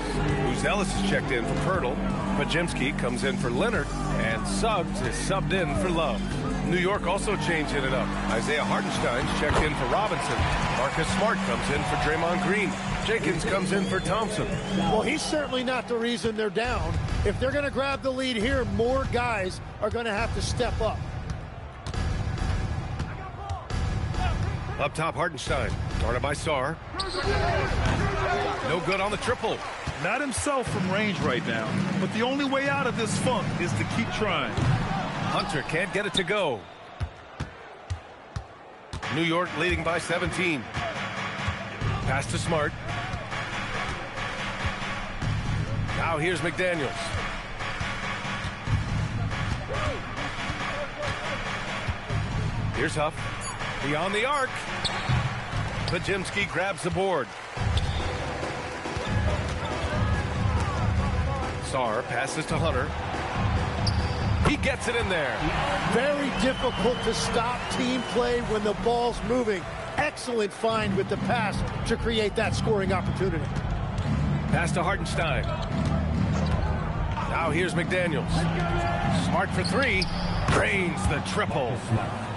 Ellis is checked in for Pirtle. Pajemski comes in for Leonard. And Suggs is subbed in for Love. New York also changing it up. Isaiah Hartenstein's checked in for Robinson. Marcus Smart comes in for Draymond Green. Jenkins comes in for Thompson. Well, he's certainly not the reason they're down. If they're going to grab the lead here, more guys are going to have to step up. Up top, Hartenstein. Guarded by Sarr. No good on the triple. Not himself from range right now, but the only way out of this funk is to keep trying. Hunter can't get it to go. New York leading by 17. Pass to Smart. Now here's McDaniels. Here's Huff. Beyond the arc. Pajemski grabs the board. Sarr passes to Hunter. He gets it in there. Very difficult to stop team play when the ball's moving. Excellent find with the pass to create that scoring opportunity. Pass to Hartenstein. Now here's McDaniels. Smart for 3. Drains the triple.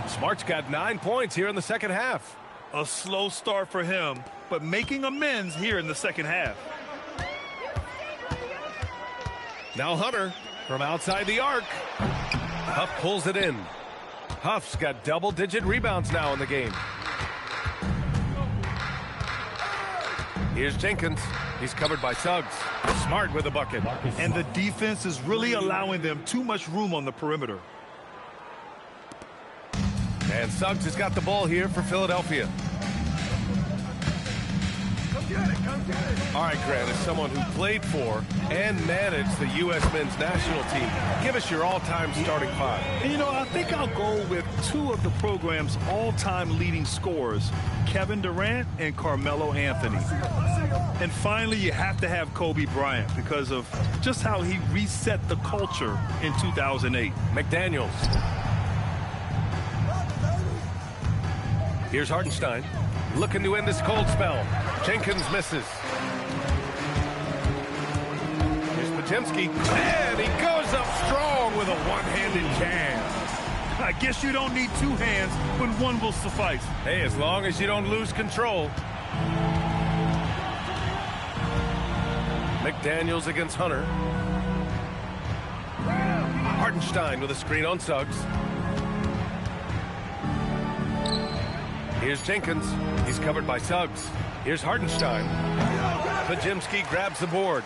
Smart's got 9 points here in the second half. A slow start for him, but making amends here in the second half. Now Hunter from outside the arc. Huff pulls it in. Huff's got double-digit rebounds now in the game. Here's Jenkins. He's covered by Suggs. Smart with a bucket. And the defense is really allowing them too much room on the perimeter. And Suggs has got the ball here for Philadelphia. All right, Grant, as someone who played for and managed the U.S. men's national team, give us your all-time starting five. And, you know, I think I'll go with two of the program's all-time leading scorers, Kevin Durant and Carmelo Anthony. And finally, you have to have Kobe Bryant because of just how he reset the culture in 2008. McDaniels. Here's Hartenstein, looking to end this cold spell. Jenkins misses. Here's Podziemski, and he goes up strong with a one-handed can. I guess you don't need two hands when one will suffice. Hey, as long as you don't lose control. McDaniels against Hunter. Hartenstein with a screen on Suggs. Here's Jenkins. He's covered by Suggs. Here's Hartenstein. Podziemski grabs the board.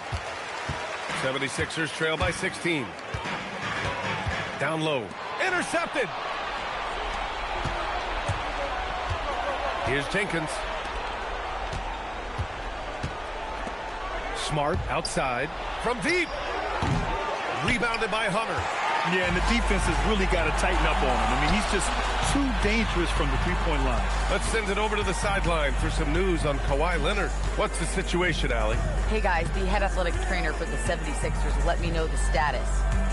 76ers trail by 16. Down low. Intercepted. Here's Jenkins. Smart outside. From deep. Rebounded by Hunter. Yeah, and the defense has really got to tighten up on him. I mean, he's just too dangerous from the three-point line. Let's send it over to the sideline for some news on Kawhi Leonard. What's the situation, Allie? Hey, guys, the head athletic trainer for the 76ers let me know the status.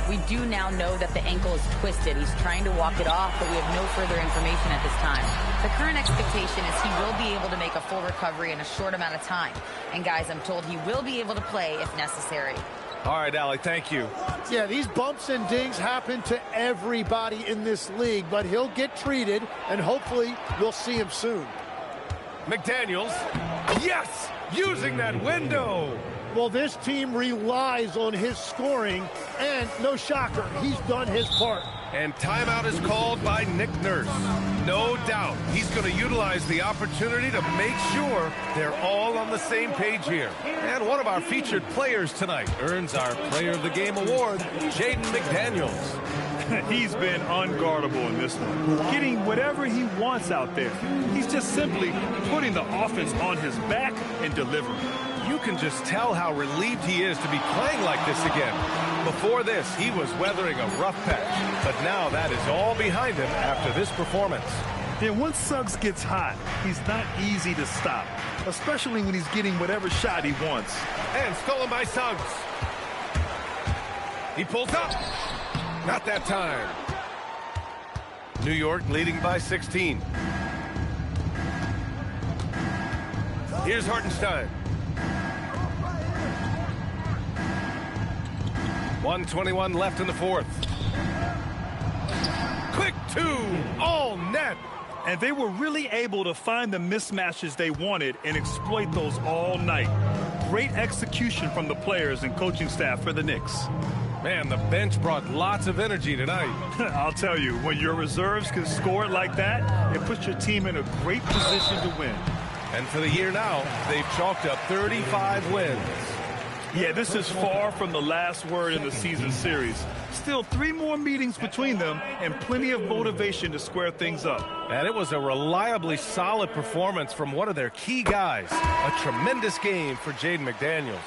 We do now know that the ankle is twisted. He's trying to walk it off, but we have no further information at this time. The current expectation is he will be able to make a full recovery in a short amount of time. And, guys, I'm told he will be able to play if necessary. All right, Allie, thank you. Yeah, these bumps and dings happen to everybody in this league, but he'll get treated, and hopefully we'll see him soon. McDaniels, yes, using that window. Well, this team relies on his scoring, and no shocker, he's done his part. And timeout is called by Nick Nurse. No doubt he's going to utilize the opportunity to make sure they're all on the same page here. And one of our featured players tonight earns our Player of the Game award, Jaden McDaniels. He's been unguardable in this one, getting whatever he wants out there. He's just simply putting the offense on his back and delivering. You can just tell how relieved he is to be playing like this again. Before this, he was weathering a rough patch, but now that is all behind him after this performance. Then once Suggs gets hot, he's not easy to stop, especially when he's getting whatever shot he wants. And stolen by Suggs. He pulls up. Not that time. New York leading by 16. Here's Hartenstein. 1:21 left in the fourth. Quick two, all net. And they were really able to find the mismatches they wanted and exploit those all night. Great execution from the players and coaching staff for the Knicks. Man, the bench brought lots of energy tonight. I'll tell you, when your reserves can score like that, it puts your team in a great position to win. And for the year now, they've chalked up 35 wins. Yeah, this is far from the last word in the season series. Still 3 more meetings between them and plenty of motivation to square things up. And it was a reliably solid performance from one of their key guys. A tremendous game for Jaden McDaniels.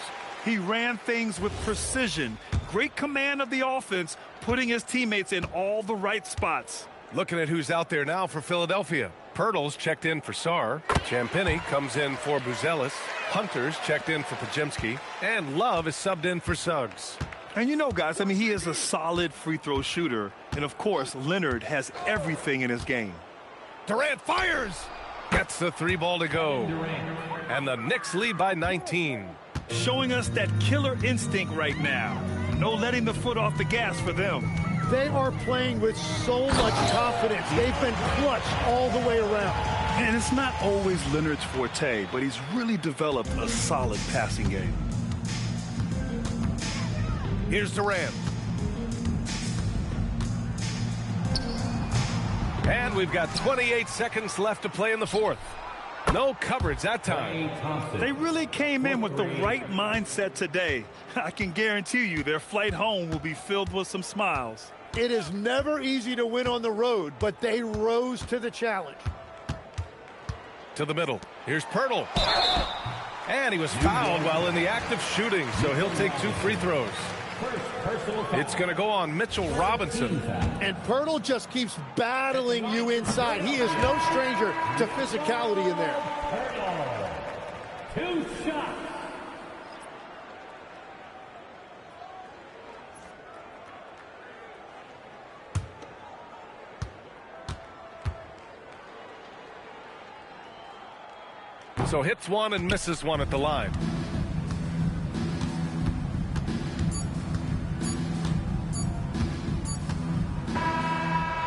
He ran things with precision, great command of the offense, putting his teammates in all the right spots. Looking at who's out there now for Philadelphia. Pirtle's checked in for Sarr. Champagnie comes in for Buzelis. Hunter's checked in for Podziemski. And Love is subbed in for Suggs. And you know, guys, I mean, he is a solid free throw shooter. And, of course, Leonard has everything in his game. Durant fires. Gets the 3 ball to go. And the Knicks lead by 19. Showing us that killer instinct right now. No letting the foot off the gas for them. They are playing with so much confidence. They've been clutch all the way around. And it's not always Leonard's forte, but he's really developed a solid passing game. Here's Durant. And we've got 28 seconds left to play in the fourth. No coverage that time. They really came in with the right mindset today. I can guarantee you their flight home will be filled with some smiles. It is never easy to win on the road, but they rose to the challenge. To the middle. Here's Pirtle. And he was fouled while in the act of shooting, so he'll take 2 free throws. It's going to go on Mitchell Robinson. And Pirtle just keeps battling you inside. He is no stranger to physicality in there. 2 shots. So hits 1 and misses 1 at the line.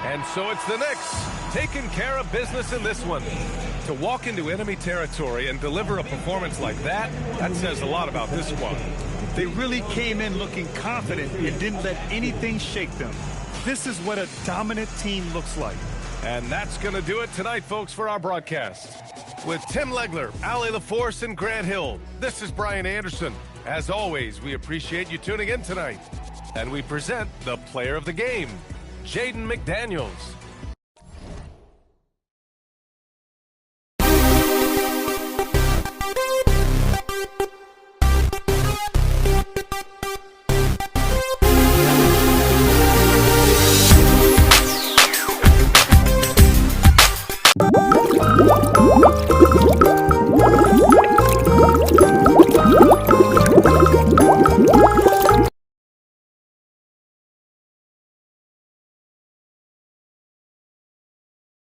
And so it's the Knicks taking care of business in this one. To walk into enemy territory and deliver a performance like that, that says a lot about this squad. They really came in looking confident and didn't let anything shake them. This is what a dominant team looks like. And that's going to do it tonight, folks, for our broadcast. With Tim Legler, Allie LaForce, and Grant Hill, this is Brian Anderson. As always, we appreciate you tuning in tonight. And we present the player of the game, Jaden McDaniels.